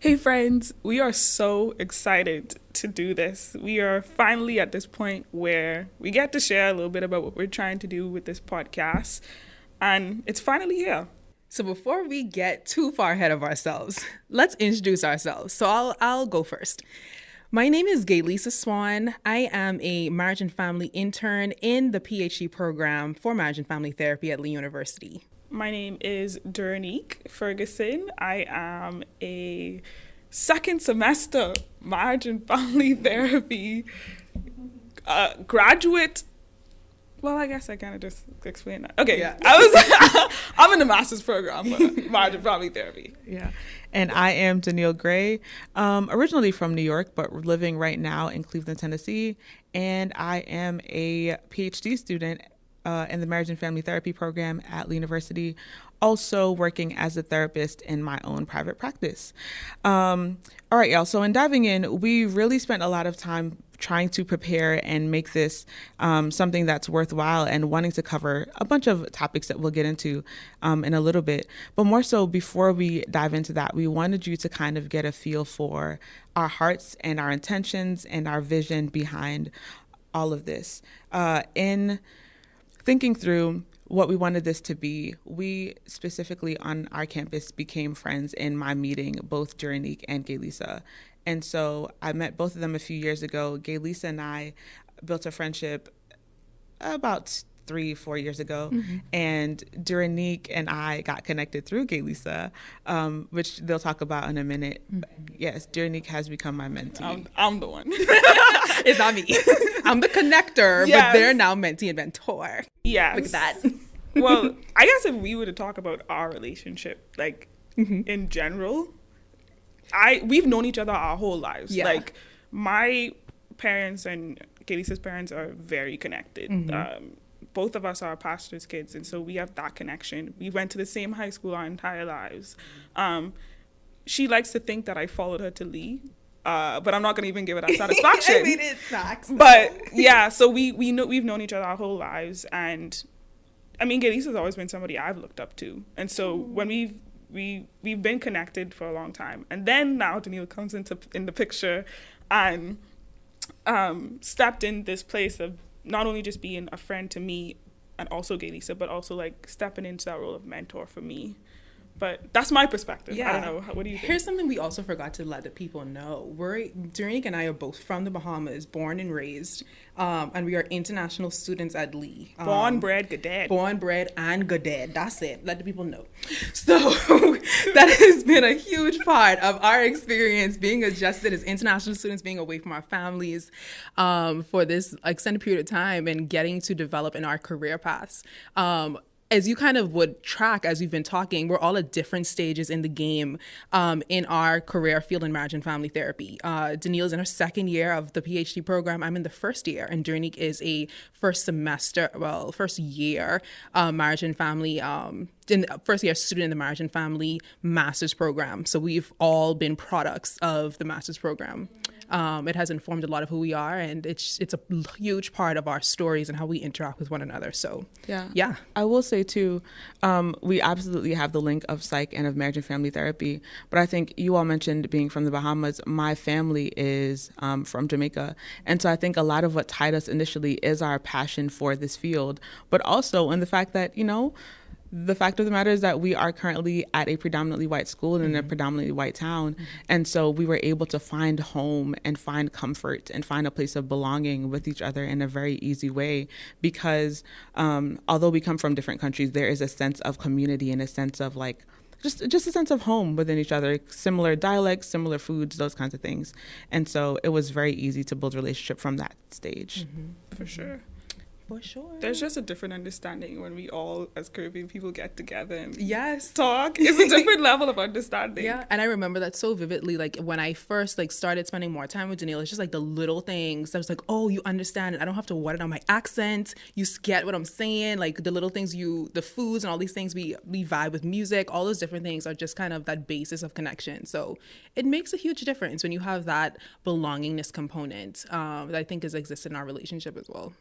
Hey friends, we are so excited to do this. We are finally at this point where we get to share a little bit about what we're trying to do with this podcast, and it's finally here. So before we get too far ahead of ourselves, let's introduce ourselves. So I'll go first. My name is Gaylisa Swan. I am a marriage and family intern in the PhD program for marriage and family therapy at Lee University. My name is Duranique Ferguson. I am a second semester marriage and family therapy graduate. Well, I guess I kind of just explained that. Okay, yeah. I'm in the master's program for marriage and family therapy. Yeah. And I am Danielle Gray, originally from New York, but living right now in Cleveland, Tennessee. And I am a PhD student in the marriage and family therapy program at Lee University, also working as a therapist in my own private practice. All right, y'all. So in diving in, we really spent a lot of time trying to prepare and make this something that's worthwhile and wanting to cover a bunch of topics that we'll get into in a little bit. But more so, before we dive into that, we wanted you to kind of get a feel for our hearts and our intentions and our vision behind all of this. In thinking through what we wanted this to be, we specifically on our campus became friends in my meeting both Duranique and Gaylisa. And so I met both of them a few years ago. Gaylisa and I built a friendship about 3-4 years ago. Mm-hmm. And Duranique and I got connected through Gaylisa, which they'll talk about in a minute. Mm-hmm. Yes, Duranique has become my mentee. I'm the one. It's not me. I'm the connector, yes. But they're now mentee and mentor. Yes. Look at that. Well, I guess if we were to talk about our relationship, like in general, we've known each other our whole lives. Yeah. Like my parents and Gaylisa's parents are very connected. Mm-hmm. Both of us are pastors' kids, and so we have that connection. We went to the same high school our entire lives. She likes to think that I followed her to Lee, but I'm not going to even give it that satisfaction. I mean, it's facts. But yeah, so we've known each other our whole lives, and I mean, Gaylisa's always been somebody I've looked up to, and so when we've been connected for a long time, and then now Danielle comes in the picture, and stepped in this place of not only just being a friend to me and also Gaylisa, but also like stepping into that role of mentor for me. But that's my perspective. Yeah. I don't know. What do you think? Here's something we also forgot to let the people know. Duranique and I are both from the Bahamas, born and raised, and we are international students at Lee. Born, bred, godad. Born, bred, and godad. That's it. Let the people know. So that has been a huge part of our experience being adjusted as international students, being away from our families for this extended period of time and getting to develop in our career paths. As you kind of would track as we've been talking, we're all at different stages in the game in our career field in marriage and family therapy. Danielle's in her second year of the PhD program. I'm in the first year, and Duranique is a first year marriage and family first year student in the marriage and family master's program. So we've all been products of the master's program. It has informed a lot of who we are, and it's a huge part of our stories and how we interact with one another. So yeah. I will say too, we absolutely have the link of psych and of marriage and family therapy. But I think you all mentioned being from the Bahamas. My family is from Jamaica, and so I think a lot of what tied us initially is our passion for this field, but also in the fact that the fact of the matter is that we are currently at a predominantly white school in a predominantly white town. Mm-hmm. And so we were able to find home and find comfort and find a place of belonging with each other in a very easy way because although we come from different countries, there is a sense of community and a sense of like, just a sense of home within each other, similar dialects, similar foods, those kinds of things. And so it was very easy to build a relationship from that stage. Mm-hmm. For sure. For sure. There's just a different understanding when we all, as Caribbean people, get together and talk. It's a different level of understanding. Yeah, and I remember that so vividly. Like when I first started spending more time with Danielle, it's just like the little things. That was like, oh, you understand it. I don't have to water down my accent. You get what I'm saying. Like the little things, the foods and all these things. We vibe with music. All those different things are just kind of that basis of connection. So it makes a huge difference when you have that belongingness component that I think has existed in our relationship as well.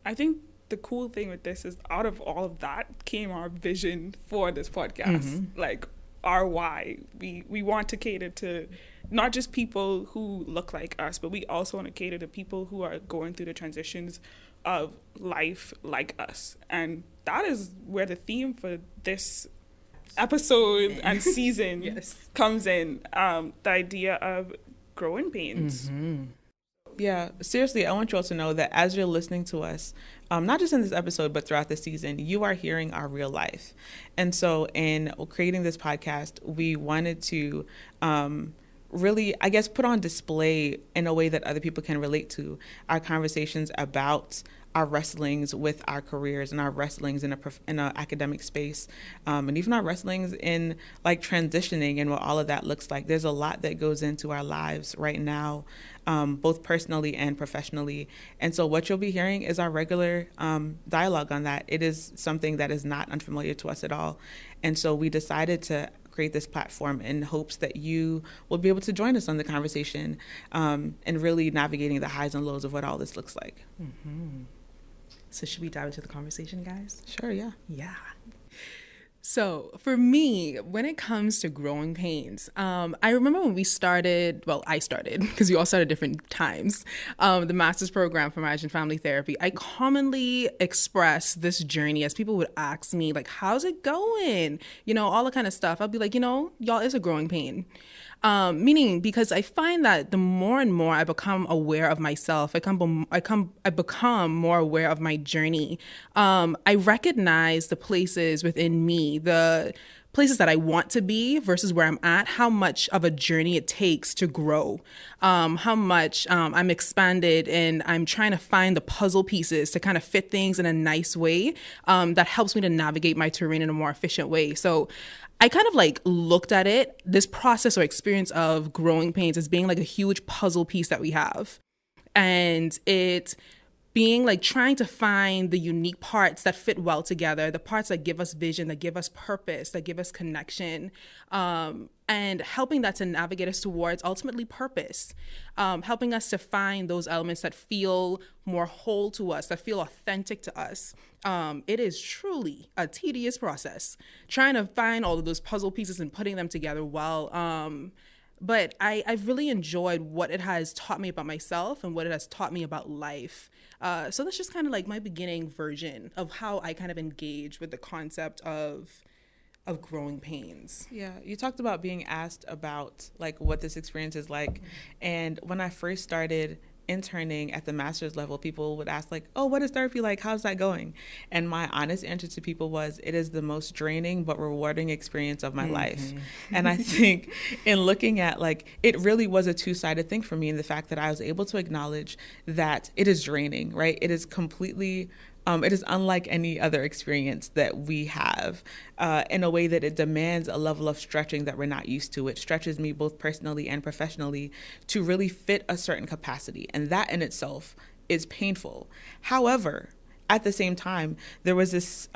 I think the cool thing with this is out of all of that came our vision for this podcast. Mm-hmm. Like our why. We want to cater to not just people who look like us, but we also want to cater to people who are going through the transitions of life like us. And that is where the theme for this episode and season Yes. comes in, the idea of growing pains. Yeah, seriously, I want you all to know that as you're listening to us, not just in this episode, but throughout the season, you are hearing our real life. And so in creating this podcast, we wanted to really, I guess, put on display in a way that other people can relate to our conversations about our wrestlings with our careers and our wrestlings in a academic space, and even our wrestlings in like transitioning and what all of that looks like. There's a lot that goes into our lives right now, both personally and professionally. And so what you'll be hearing is our regular dialogue on that. It is something that is not unfamiliar to us at all. And so we decided to create this platform in hopes that you will be able to join us on the conversation, and really navigating the highs and lows of what all this looks like. So should we dive into the conversation, guys? Sure, yeah. Yeah. So for me, when it comes to growing pains, I remember when we started, well, I started, because we all started different times, the master's program for marriage and family therapy. I commonly express this journey as people would ask me, like, how's it going? You know, all the kind of stuff. I'll be like, you know, y'all, it's a growing pain. Meaning, because I find that the more and more I become aware of myself, I become more aware of my journey. I recognize the places within me, the places that I want to be versus where I'm at, how much of a journey it takes to grow, how much I'm expanded, and I'm trying to find the puzzle pieces to kind of fit things in a nice way that helps me to navigate my terrain in a more efficient way. So I kind of like looked at it, this process or experience of growing pains, as being like a huge puzzle piece that we have. And it being like trying to find the unique parts that fit well together, the parts that give us vision, that give us purpose, that give us connection, and helping that to navigate us towards ultimately purpose, helping us to find those elements that feel more whole to us, that feel authentic to us. It is truly a tedious process trying to find all of those puzzle pieces and putting them together well. But I've really enjoyed what it has taught me about myself and what it has taught me about life. So that's just kind of like my beginning version of how I kind of engage with the concept of growing pains. Yeah, you talked about being asked about like what this experience is like. And when I first started interning at the master's level, people would ask like, oh, what is therapy like? How's that going? And my honest answer to people was, it is the most draining but rewarding experience of my life. And I think in looking at like, it really was a two-sided thing for me, in the fact that I was able to acknowledge that it is draining, right? It is completely it is unlike any other experience that we have, in a way that it demands a level of stretching that we're not used to. It stretches me both personally and professionally to really fit a certain capacity. And that in itself is painful. However, at the same time, there was this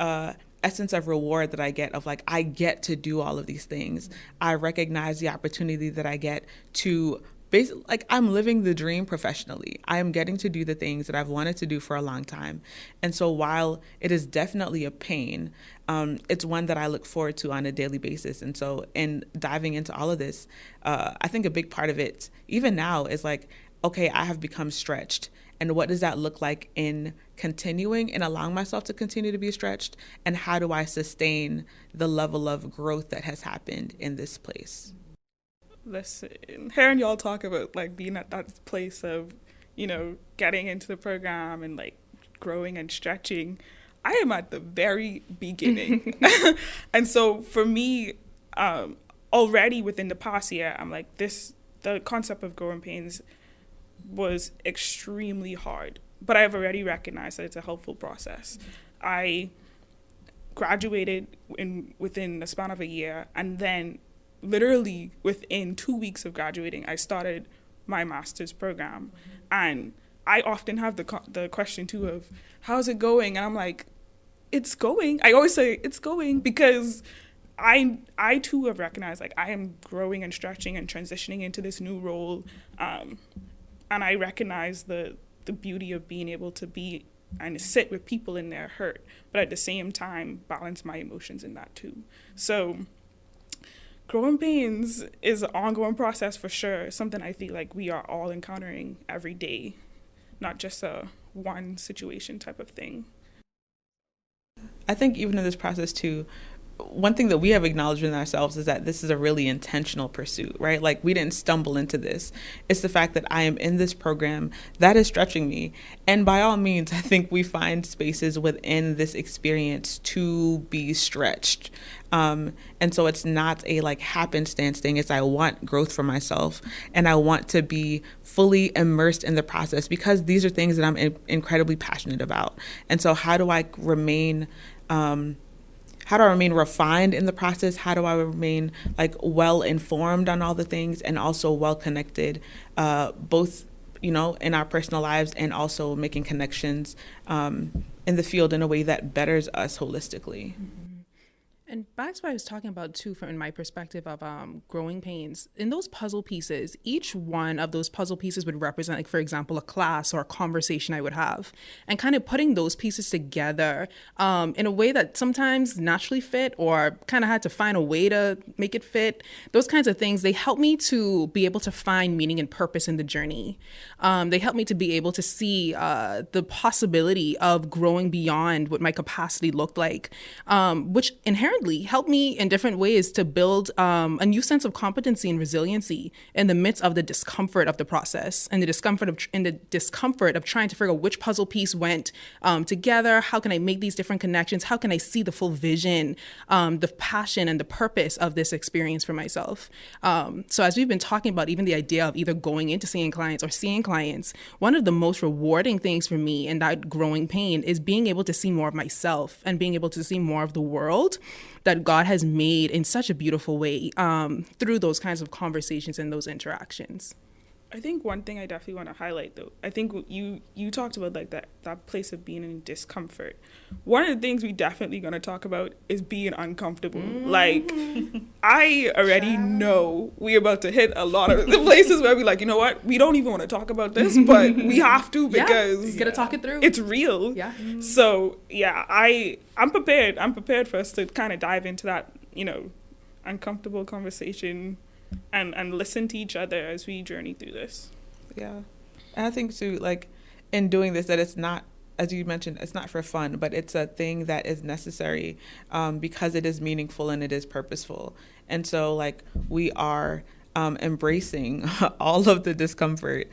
essence of reward that I get of like, I get to do all of these things. I recognize the opportunity that I get to basically, like, I'm living the dream professionally. I am getting to do the things that I've wanted to do for a long time. And so while it is definitely a pain, it's one that I look forward to on a daily basis. And so in diving into all of this, I think a big part of it, even now, is like, okay, I have become stretched. And what does that look like in continuing and allowing myself to continue to be stretched? And how do I sustain the level of growth that has happened in this place? Listen, hearing y'all talk about like being at that place of, you know, getting into the program and like growing and stretching, I am at the very beginning. And so for me, already within the past year, I'm like, the concept of growing pains was extremely hard, but I've already recognized that it's a helpful process. I graduated within the span of a year, and then literally within 2 weeks of graduating, I started my master's program. And I often have the question too of, how's it going? And I'm like, it's going. I always say it's going, because I too have recognized like I am growing and stretching and transitioning into this new role. And I recognize the beauty of being able to be and sit with people in their hurt, but at the same time balance my emotions in that too. So growing pains is an ongoing process for sure. Something I feel like we are all encountering every day, not just a one situation type of thing. I think even in this process too, one thing that we have acknowledged in ourselves is that this is a really intentional pursuit, right? Like we didn't stumble into this. It's the fact that I am in this program that is stretching me. And by all means, I think we find spaces within this experience to be stretched. And so it's not a like happenstance thing. It's I want growth for myself and I want to be fully immersed in the process because these are things that I'm incredibly passionate about. And so how do I remain refined in the process? How do I remain like well informed on all the things and also well connected, both, you know, in our personal lives and also making connections in the field in a way that betters us holistically. Mm-hmm. And back to what I was talking about too, from in my perspective of growing pains, in those puzzle pieces, each one of those puzzle pieces would represent, like, for example, a class or a conversation I would have, and kind of putting those pieces together in a way that sometimes naturally fit or kind of had to find a way to make it fit. Those kinds of things, they help me to be able to find meaning and purpose in the journey. They help me to be able to see the possibility of growing beyond what my capacity looked like, which inherently helped me in different ways to build a new sense of competency and resiliency in the midst of the discomfort of the process and the discomfort of trying to figure out which puzzle piece went together. How can I make these different connections? How can I see the full vision, the passion and the purpose of this experience for myself? So as we've been talking about, even the idea of either going into seeing clients or seeing clients, one of the most rewarding things for me in that growing pain is being able to see more of myself and being able to see more of the world that God has made in such a beautiful way through those kinds of conversations and those interactions. I think one thing I definitely want to highlight, though, I think you talked about like that place of being in discomfort. One of the things we definitely going to talk about is being uncomfortable. Mm-hmm. Like, I already know we're about to hit a lot of the places where we're like, you know what, we don't even want to talk about this, but we have to because you gotta talk it through. It's real. Yeah. Mm-hmm. So yeah, I'm prepared. I'm prepared for us to kind of dive into that, you know, uncomfortable conversation. And listen to each other as we journey through this. Yeah. And I think too, like in doing this, that it's not, as you mentioned, it's not for fun, but it's a thing that is necessary because it is meaningful and it is purposeful. And so like we are embracing all of the discomfort,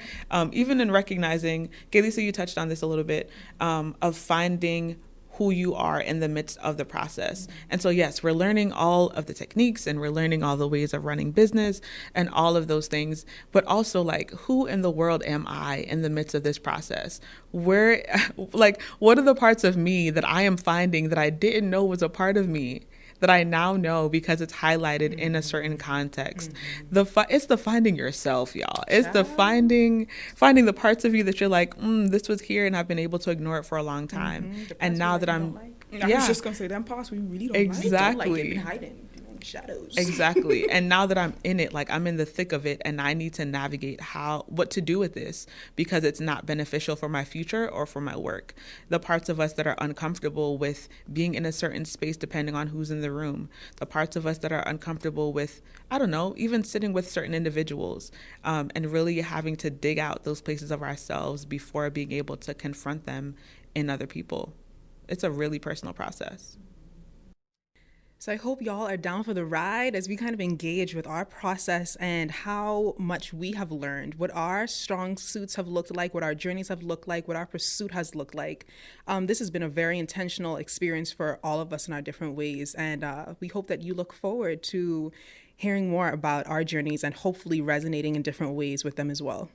even in recognizing, Gaylisa, you touched on this a little bit, of finding who you are in the midst of the process. And so, yes, we're learning all of the techniques and we're learning all the ways of running business and all of those things, but also like, who in the world am I in the midst of this process? Where, like, what are the parts of me that I am finding that I didn't know was a part of me that I now know because it's highlighted in a certain context? It's the finding yourself, y'all. It's the finding the parts of you that you're like, this was here and I've been able to ignore it for a long time. And now that I'm, I was just gonna say them parts we really don't like. Don't like it, been hiding. Shadows. Exactly. And now that I'm in it, like I'm in the thick of it and I need to navigate what to do with this because it's not beneficial for my future or for my work. The parts of us that are uncomfortable with being in a certain space, depending on who's in the room, the parts of us that are uncomfortable with, I don't know, even sitting with certain individuals and really having to dig out those places of ourselves before being able to confront them in other people. It's a really personal process. So I hope y'all are down for the ride as we kind of engage with our process and how much we have learned, what our strong suits have looked like, what our journeys have looked like, what our pursuit has looked like. This has been a very intentional experience for all of us in our different ways. And we hope that you look forward to hearing more about our journeys and hopefully resonating in different ways with them as well.